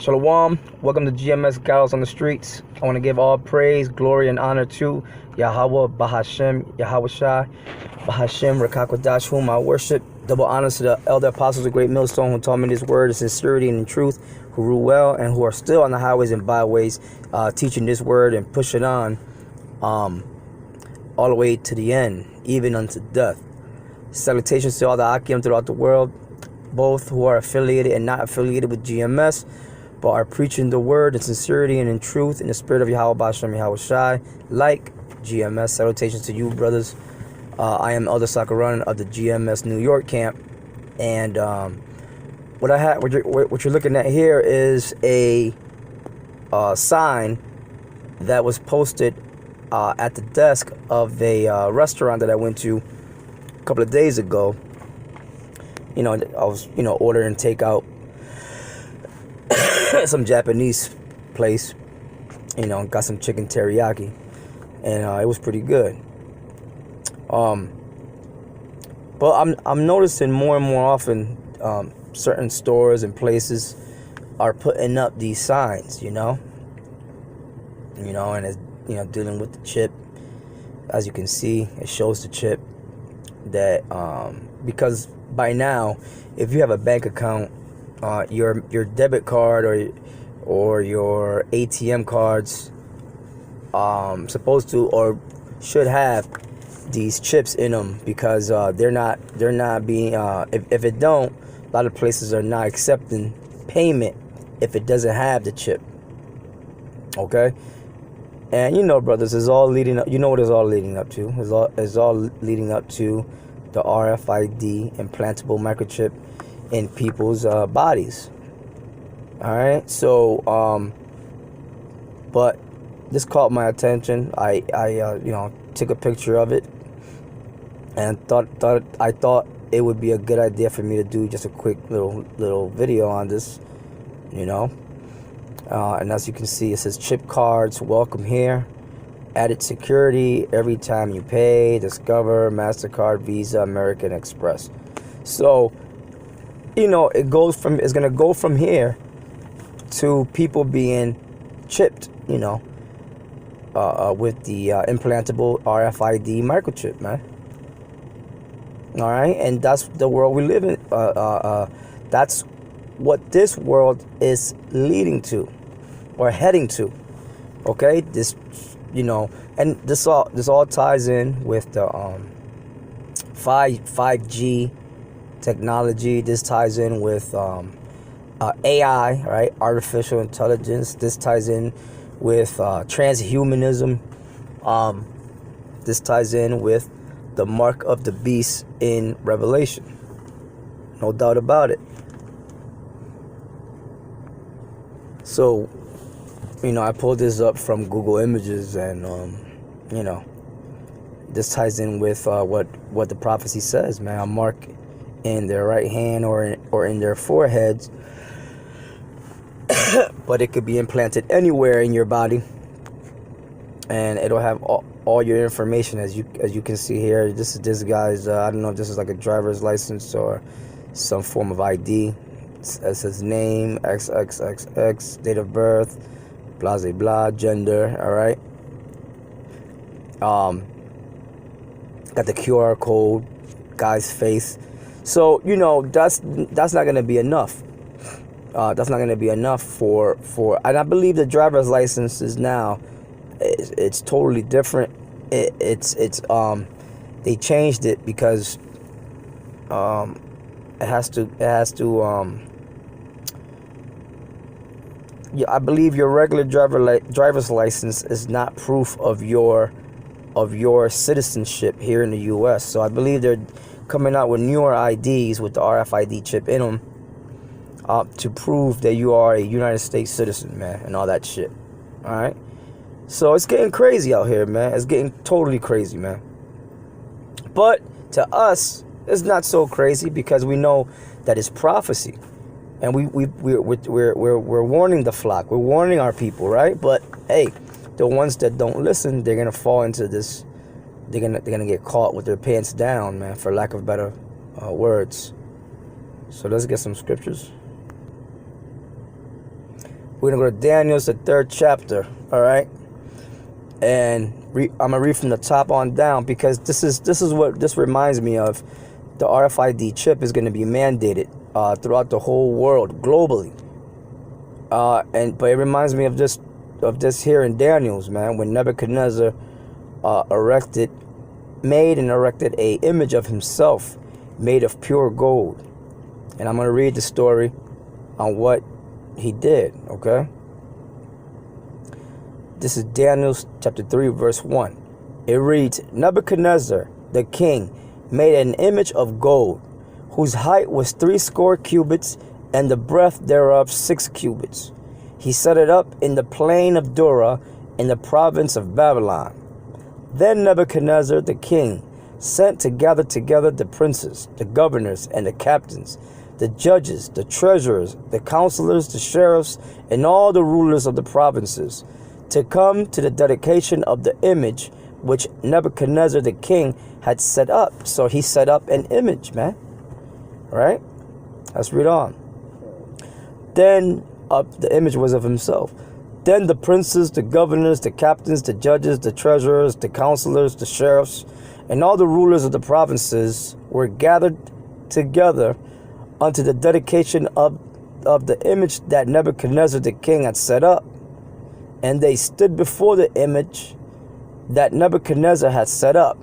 Shalom, welcome to GMS Gals on the Streets. I want to give all praise, glory, and honor to Yahweh, Bahashem, Yahweh Shai, Bahashem, Rekakwadash, whom I worship. Double honors to the elder apostles of Great Millstone who taught me this word in sincerity and in truth, who rule well and who are still on the highways and byways, teaching this word and pushing on all the way to the end, even unto death. Salutations to all the Akim throughout the world, both who are affiliated and not affiliated with GMS, but are preaching the word in sincerity and in truth in the spirit of Yahweh Bashem Yahweh Shai, like GMS. Salutations to you, brothers. I am Elder Sakaran of the GMS New York camp, and what you're looking at here is a sign that was posted at the desk of a restaurant that I went to a couple of days ago. I was ordering takeout, some Japanese place, got some chicken teriyaki, and it was pretty good. But I'm noticing more and more often certain stores and places are putting up these signs, and it's dealing with the chip. As you can see, it shows the chip that because by now, if you have a bank account, your debit card or your ATM cards supposed to or should have these chips in them, because they're not being if it don't, a lot of places are not accepting payment if it doesn't have the chip. Okay, and brothers, it's all leading up. What it's all leading up to? It's all leading up to the R.F.I.D implantable microchip in people's bodies. All right, so but this caught my attention. I took a picture of it and thought it would be a good idea for me to do just a quick little video on this, and as you can see, it says chip cards welcome here, added security every time you pay, Discover, MasterCard, Visa, American Express. So it's gonna go from here to people being chipped, with the implantable R.F.I.D microchip, man. All right, and that's the world we live in. That's what this world is leading to, or heading to. Okay, this, and this all ties in with the 5G technology. This ties in with AI, right? Artificial intelligence. This ties in with transhumanism. This ties in with the mark of the beast in Revelation. No doubt about it. So, I pulled this up from Google Images, and this ties in with what the prophecy says, man. A mark in their right hand or in their foreheads, but it could be implanted anywhere in your body, and it'll have all your information, as you can see here. This guy's I don't know if this is like a driver's license or some form of ID. It says name, XXXX, date of birth, blah blah blah, gender. All right. Got the QR code, guy's face. So that's not gonna be enough. That's not gonna be enough for. And I believe the driver's license is now. It's totally different. It's they changed it because it has to I believe your regular driver's license is not proof of your citizenship here in the U.S. So I believe they're coming out with newer IDs with the R.F.I.D chip in them to prove that you are a United States citizen, man, and all that shit. All right. So it's getting crazy out here, man. It's getting totally crazy, man. But to us, it's not so crazy because we know that it's prophecy, and we're warning the flock. We're warning our people, right? But hey, the ones that don't listen, they're gonna fall into this. They're gonna get caught with their pants down, man, for lack of better words. So let's get some scriptures. We're going to go to Daniel's, the 3rd chapter, all right? And I'm going to read from the top on down, because this is what this reminds me of. The R.F.I.D chip is going to be mandated throughout the whole world, globally. But it reminds me of this here in Daniel's, man, when Nebuchadnezzar made and erected a image of himself made of pure gold. And I'm going to read the story on what he did, okay? This is Daniel chapter 3, verse 1. It reads, Nebuchadnezzar, the king, made an image of gold, whose height was 60 cubits, and the breadth thereof 6 cubits. He set it up in the plain of Dura, in the province of Babylon. Then Nebuchadnezzar the king sent to gather together the princes, the governors, and the captains, the judges, the treasurers, the counselors, the sheriffs, and all the rulers of the provinces, to come to the dedication of the image which Nebuchadnezzar the king had set up. So he set up an image, man. All right? Let's read on. Then the image was of himself. Then the princes, the governors, the captains, the judges, the treasurers, the counselors, the sheriffs, and all the rulers of the provinces were gathered together unto the dedication of the image that Nebuchadnezzar the king had set up. And they stood before the image that Nebuchadnezzar had set up.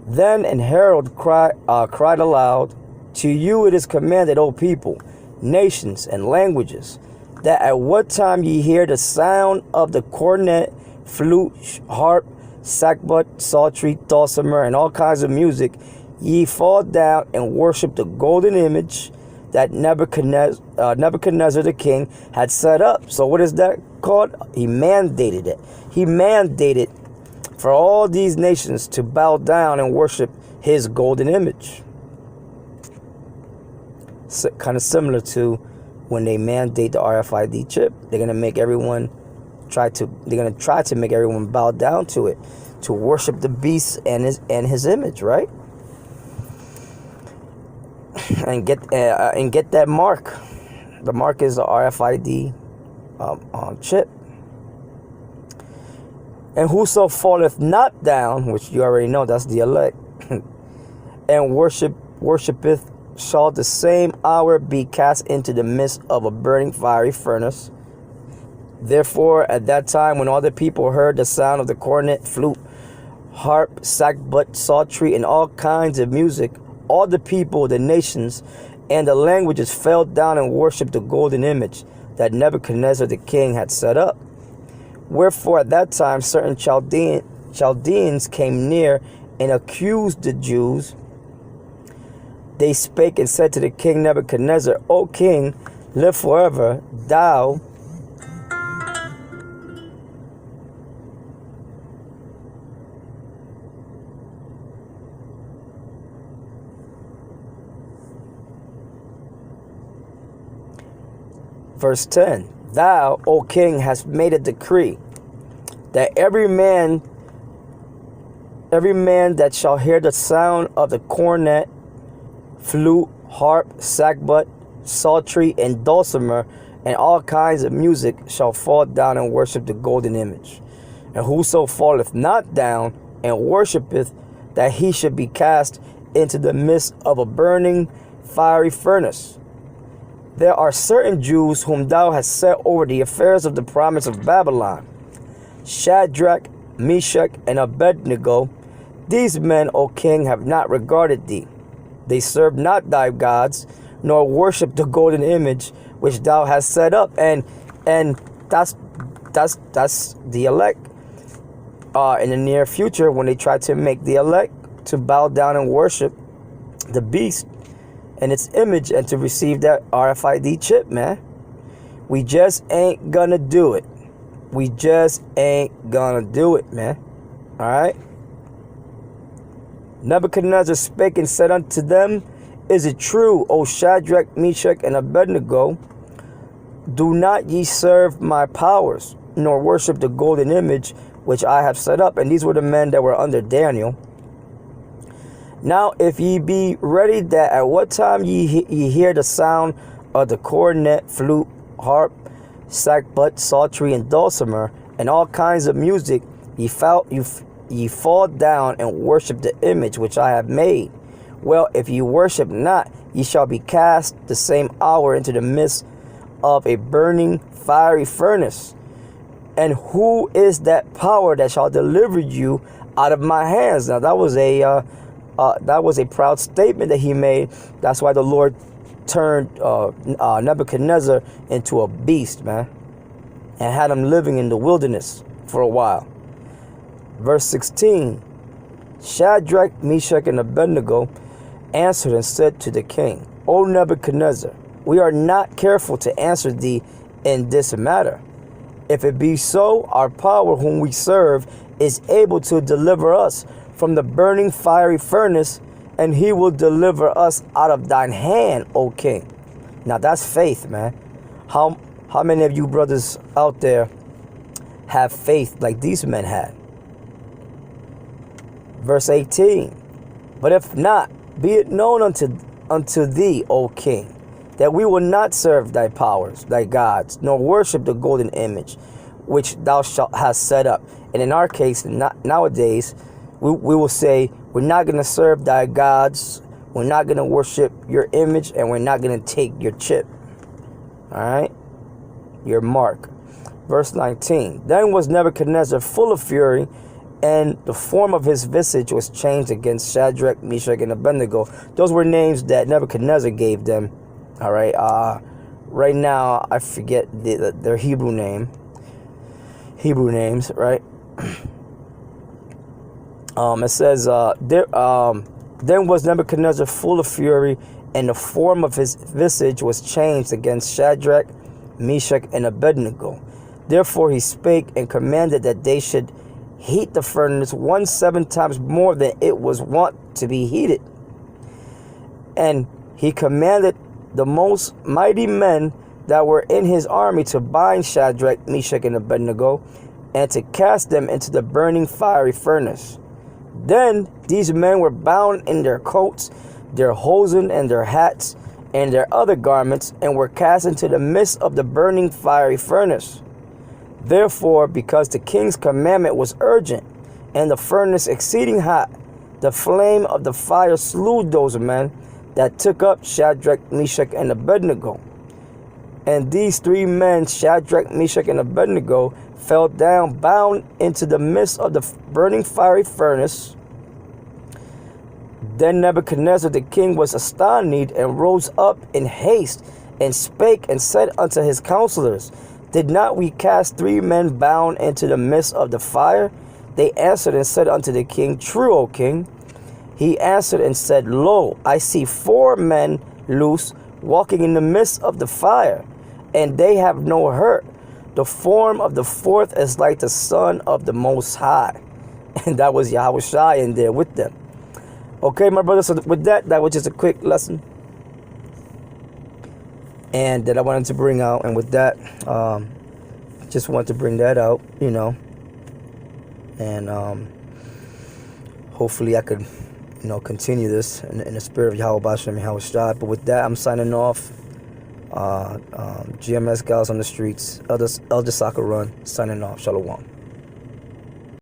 Then an herald cried aloud, To you it is commanded, O people, nations, and languages, that at what time ye hear the sound of the cornet, flute, harp, sackbut, psaltery, dulcimer, and all kinds of music, ye fall down and worship the golden image that Nebuchadnezzar the king had set up. So what is that called? He mandated it. He mandated for all these nations to bow down and worship his golden image. So, kind of similar to when they mandate the R.F.I.D chip. They're gonna make everyone try to make everyone bow down to it, to worship the beast and his image, right? And get that mark. The mark is the R.F.I.D chip. And whoso falleth not down, which you already know, that's the elect, and worshipeth, shall the same hour be cast into the midst of a burning fiery furnace. Therefore, at that time, when all the people heard the sound of the cornet, flute, harp, sackbut, psaltery, and all kinds of music, all the people, the nations, and the languages fell down and worshipped the golden image that Nebuchadnezzar the king had set up. Wherefore at that time certain Chaldeans came near and accused the Jews. They spake and said to the king Nebuchadnezzar, O king, live forever. Thou Verse 10, Thou, O king, hast made a decree that every man that shall hear the sound of the cornet, flute, harp, sackbut, psaltery, and dulcimer, and all kinds of music, shall fall down and worship the golden image. And whoso falleth not down and worshipeth, that he should be cast into the midst of a burning fiery furnace. There are certain Jews whom thou hast set over the affairs of the province of Babylon, Shadrach, Meshach, and Abednego. These men, O king, have not regarded thee. They serve not thy gods, nor worship the golden image which thou hast set up. And that's the elect. In the near future, when they try to make the elect to bow down and worship the beast and its image and to receive that R.F.I.D chip, man. We just ain't gonna do it. We just ain't gonna do it, man. Alright? Nebuchadnezzar spake and said unto them, Is it true, O Shadrach, Meshach, and Abednego? Do not ye serve my powers, nor worship the golden image which I have set up. And these were the men that were under Daniel. Now, if ye be ready, that at what time ye hear the sound of the cornet, flute, harp, sackbut, psaltery, and dulcimer, and all kinds of music, ye fall down and worship the image which I have made. Well, if ye worship not, ye shall be cast the same hour into the midst of a burning fiery furnace. And who is that power that shall deliver you out of my hands? Now that was a proud statement that he made. That's why the Lord turned Nebuchadnezzar into a beast, man, and had him living in the wilderness for a while. Verse 16, Shadrach, Meshach, and Abednego answered and said to the king, O Nebuchadnezzar, we are not careful to answer thee in this matter. If it be so, our power whom we serve is able to deliver us from the burning fiery furnace, and he will deliver us out of thine hand, O king. Now that's faith, man. How many of you brothers out there have faith like these men had? Verse 18, but if not, be it known unto thee, O king, that we will not serve thy powers, thy gods, nor worship the golden image which thou hast set up. And in our case, nowadays, we will say, we're not going to serve thy gods, we're not going to worship your image, and we're not going to take your chip. All right? Your mark. Verse 19, then was Nebuchadnezzar full of fury, and the form of his visage was changed against Shadrach, Meshach, and Abednego. Those were names that Nebuchadnezzar gave them. All right. Right now, I forget their Hebrew names, right? It says, then was Nebuchadnezzar full of fury, and the form of his visage was changed against Shadrach, Meshach, and Abednego. Therefore he spake and commanded that they should heat the furnace 17 times more than it was wont to be heated. And he commanded the most mighty men that were in his army to bind Shadrach, Meshach, and Abednego, and to cast them into the burning fiery furnace. Then these men were bound in their coats, their hosen, and their hats, and their other garments, and were cast into the midst of the burning fiery furnace. Therefore, because the king's commandment was urgent, and the furnace exceeding hot, the flame of the fire slew those men that took up Shadrach, Meshach, and Abednego. And these three men, Shadrach, Meshach, and Abednego, fell down bound into the midst of the burning fiery furnace. Then Nebuchadnezzar the king was astonished, and rose up in haste, and spake and said unto his counselors, did not we cast three men bound into the midst of the fire? They answered and said unto the king, true, O king. He answered and said, lo, I see 4 men loose, walking in the midst of the fire, and they have no hurt. The form of the 4th is like the Son of the Most High. And that was Yahushua in there with them. Okay, my brother, so with that was just a quick lesson, and that I wanted to bring out. And with that, just wanted to bring that out, you know, and hopefully I could, you know, continue this in the spirit of Yahweh Bashem and Yahushua. But with that, I'm signing off. GMS Gals on the Streets, Elder Soccer Run, signing off. Shalom.